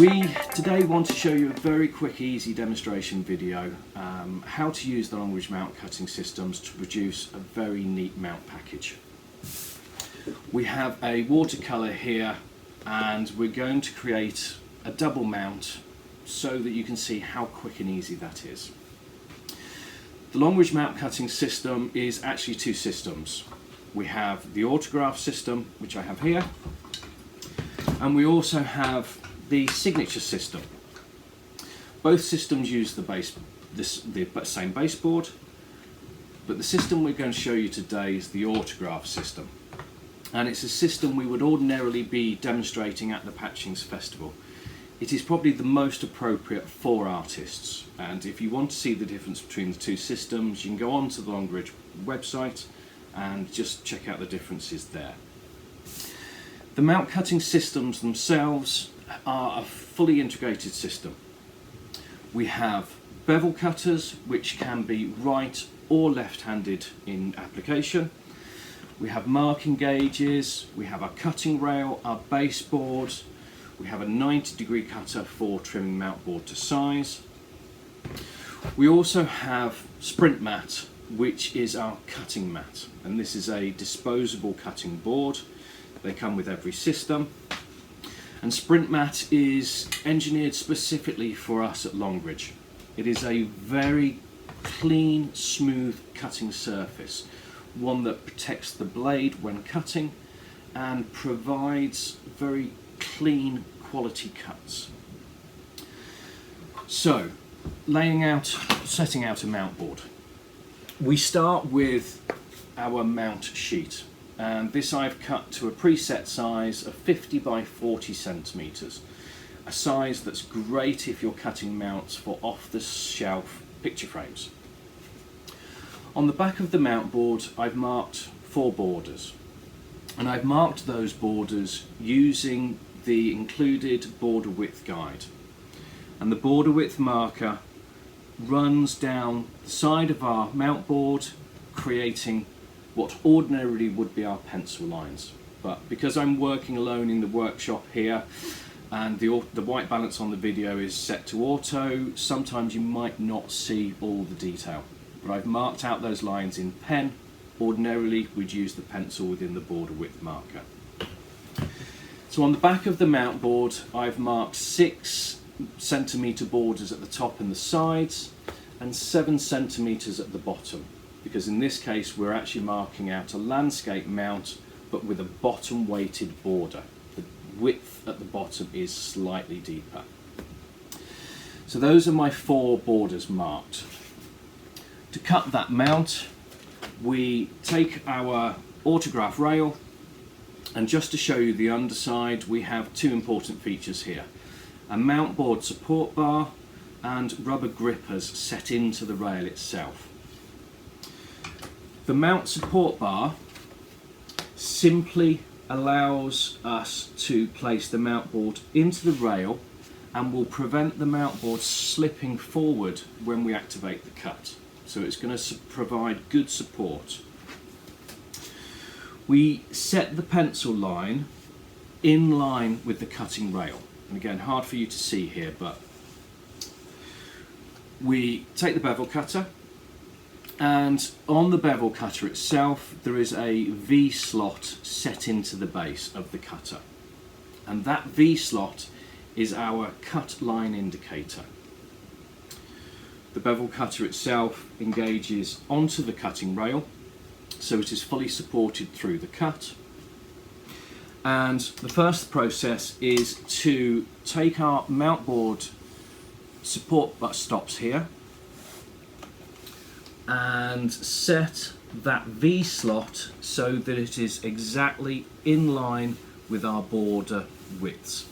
We today want to show you a very quick, easy demonstration video how to use the Longridge mount cutting systems to produce a very neat mount package. We have a watercolour here and we're going to create a double mount so that you can see how quick and easy that is. The Longridge mount cutting system is actually two systems. We have the autograph system, which I have here, and we also have the signature system. Both systems use the same baseboard, but the system we're going to show you today is the autograph system, and it's a system we would ordinarily be demonstrating at the Patchings Festival. It is probably the most appropriate for artists, and if you want to see the difference between the two systems, you can go on to the Longridge website and just check out the differences there. The mount cutting systems themselves are a fully integrated system. We have bevel cutters, which can be right or left-handed in application. We have marking gauges, we have our cutting rail, our baseboard, we have a 90-degree cutter for trimming mount board to size. We also have sprint mat, which is our cutting mat, and this is a disposable cutting board. They come with every system. And sprint mat is engineered specifically for us at Longridge. It is a very clean, smooth cutting surface, one that protects the blade when cutting and provides very clean quality cuts. So, setting out a mount board. We start with our mount sheet. And this I've cut to a preset size of 50 by 40 centimetres, a size that's great if you're cutting mounts for off-the-shelf picture frames. On the back of the mount board I've marked 4 borders, and I've marked those borders using the included border width guide, and the border width marker runs down the side of our mount board, creating what ordinarily would be our pencil lines. But because I'm working alone in the workshop here and the white balance on the video is set to auto, sometimes you might not see all the detail. But I've marked out those lines in pen. Ordinarily we'd use the pencil within the border width marker. So on the back of the mount board I've marked 6 centimetre borders at the top and the sides and 7 centimetres at the bottom, because in this case we're actually marking out a landscape mount but with a bottom weighted border. The width at the bottom is slightly deeper. So those are my 4 borders marked. To cut that mount, we take our autograph rail, and just to show you the underside, we have 2 important features here: a mount board support bar and rubber grippers set into the rail itself. The mount support bar simply allows us to place the mount board into the rail and will prevent the mount board slipping forward when we activate the cut. So it's going to provide good support. We set the pencil line in line with the cutting rail. And again, hard for you to see here, but we take the bevel cutter, and on the bevel cutter itself there is a V slot set into the base of the cutter, and that V slot is our cut line indicator. The bevel cutter itself engages onto the cutting rail, so it is fully supported through the cut. And the first process is to take our mount board support butt stops here and set that V slot so that it is exactly in line with our border widths.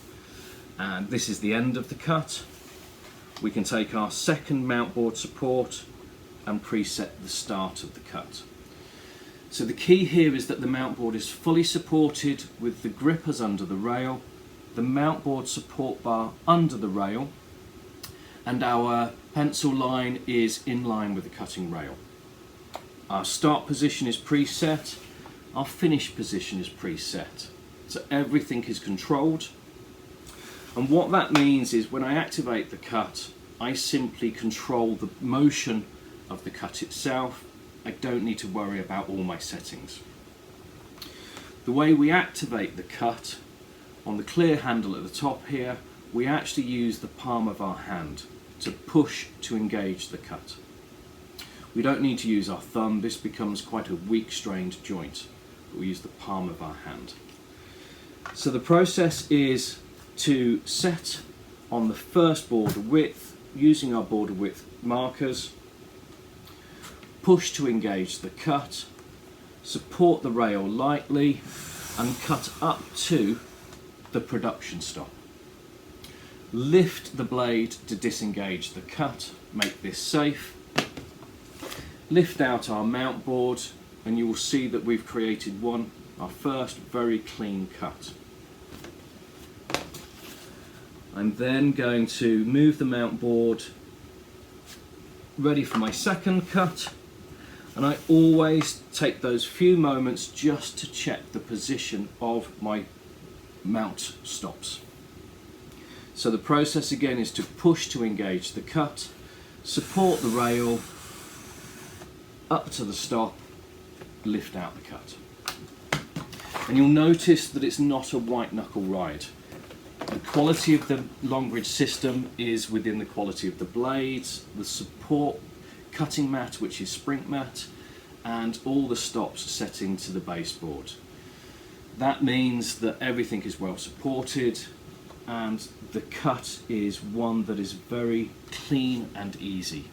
And this is the end of the cut. We can take our second mount board support and preset the start of the cut. So the key here is that the mount board is fully supported with the grippers under the rail, the mount board support bar under the rail, and our pencil line is in line with the cutting rail. Our start position is preset, our finish position is preset. So everything is controlled. And what that means is when I activate the cut, I simply control the motion of the cut itself. I don't need to worry about all my settings. The way we activate the cut, on the clear handle at the top here, we actually use the palm of our hand to push to engage the cut. We don't need to use our thumb, this becomes quite a weak strained joint, but we use the palm of our hand. So the process is to set on the first border width, using our border width markers, push to engage the cut, support the rail lightly and cut up to the production stop. Lift the blade to disengage the cut, make this safe. Lift out our mount board and you will see that we've created our first very clean cut. I'm then going to move the mount board ready for my second cut, and I always take those few moments just to check the position of my mount stops. So the process again is to push to engage the cut, support the rail up to the stop, lift out the cut. And you'll notice that it's not a white knuckle ride. The quality of the Longridge system is within the quality of the blades, the support cutting mat, which is sprint mat, and all the stops setting to the baseboard. That means that everything is well supported and the cut is one that is very clean and easy.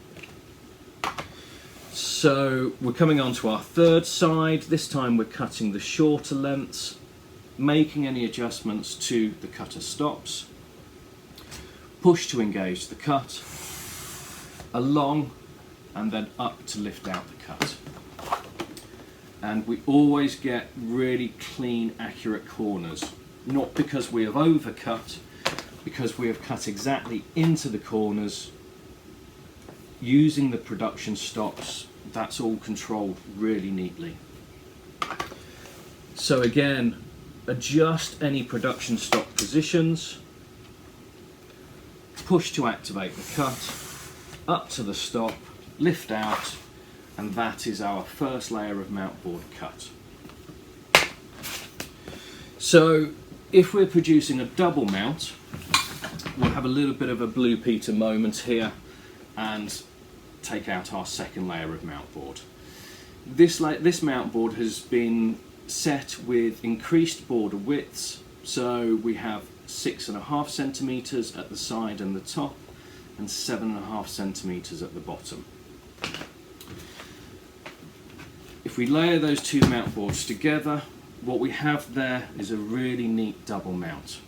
So we're coming on to our third side. This time we're cutting the shorter lengths, making any adjustments to the cutter stops, push to engage the cut, along and then up to lift out the cut. And we always get really clean, accurate corners, not because we have overcut, because we have cut exactly into the corners using the production stops. That's all controlled really neatly. So again, adjust any production stop positions, push to activate the cut, up to the stop, lift out, and that is our first layer of mount board cut. So if we're producing a double mount, we'll have a little bit of a Blue Peter moment here and take out our second layer of mount board. This mount board has been set with increased border widths, so we have 6.5 centimeters at the side and the top and 7.5 centimeters at the bottom. If we layer those two mount boards together, what we have there is a really neat double mount.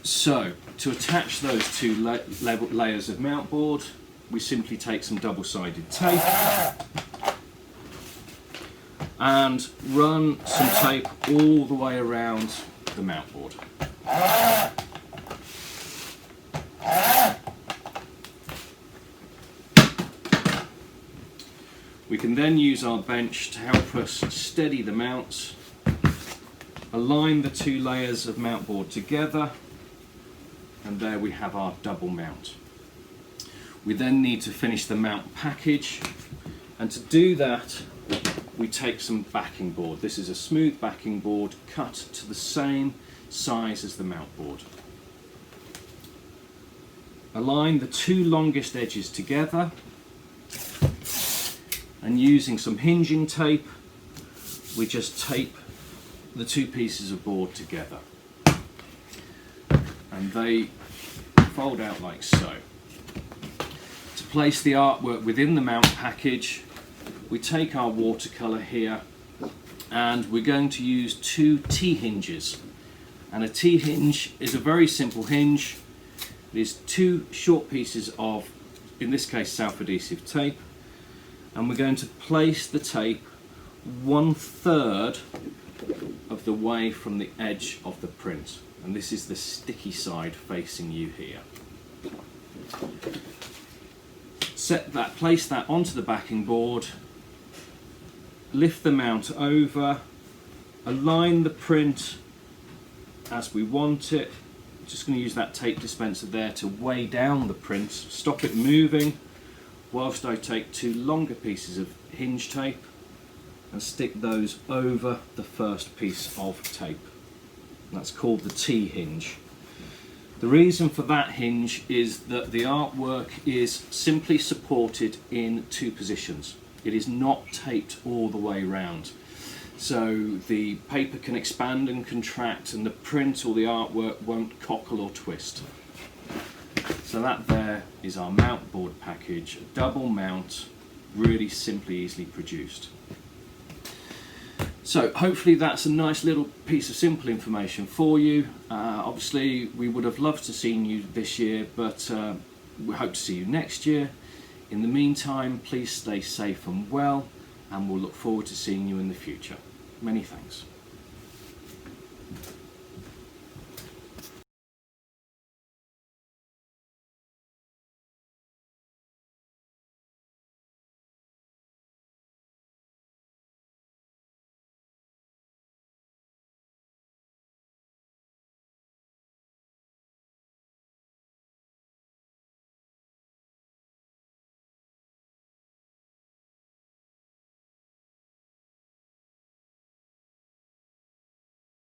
So to attach those two layers of mount board, we simply take some double-sided tape and run some tape all the way around the mount board. We can then use our bench to help us steady the mounts, align the two layers of mount board together, and there we have our double mount. We then need to finish the mount package, and to do that we take some backing board. This is a smooth backing board cut to the same size as the mount board. Align the two longest edges together, and using some hinging tape we just tape the two pieces of board together and they fold out like so. To place the artwork within the mount package, we take our watercolour here and we're going to use two T-hinges, and a T-hinge is a very simple hinge. It is two short pieces of, in this case, self-adhesive tape, and we're going to place the tape 1/3 of the way from the edge of the print, and this is the sticky side facing you here. Place that onto the backing board, lift the mount over, align the print as we want it. Just going to use that tape dispenser there to weigh down the print, stop it moving, whilst I take two longer pieces of hinge tape and stick those over the first piece of tape. That's called the T-hinge. The reason for that hinge is that the artwork is simply supported in two positions. It is not taped all the way round. So the paper can expand and contract and the print or the artwork won't cockle or twist. So that there is our mount board package, a double mount, really simply, easily produced. So hopefully that's a nice little piece of simple information for you. Obviously we would have loved to see you this year, but we hope to see you next year. In the meantime, please stay safe and well, and we'll look forward to seeing you in the future. Many thanks.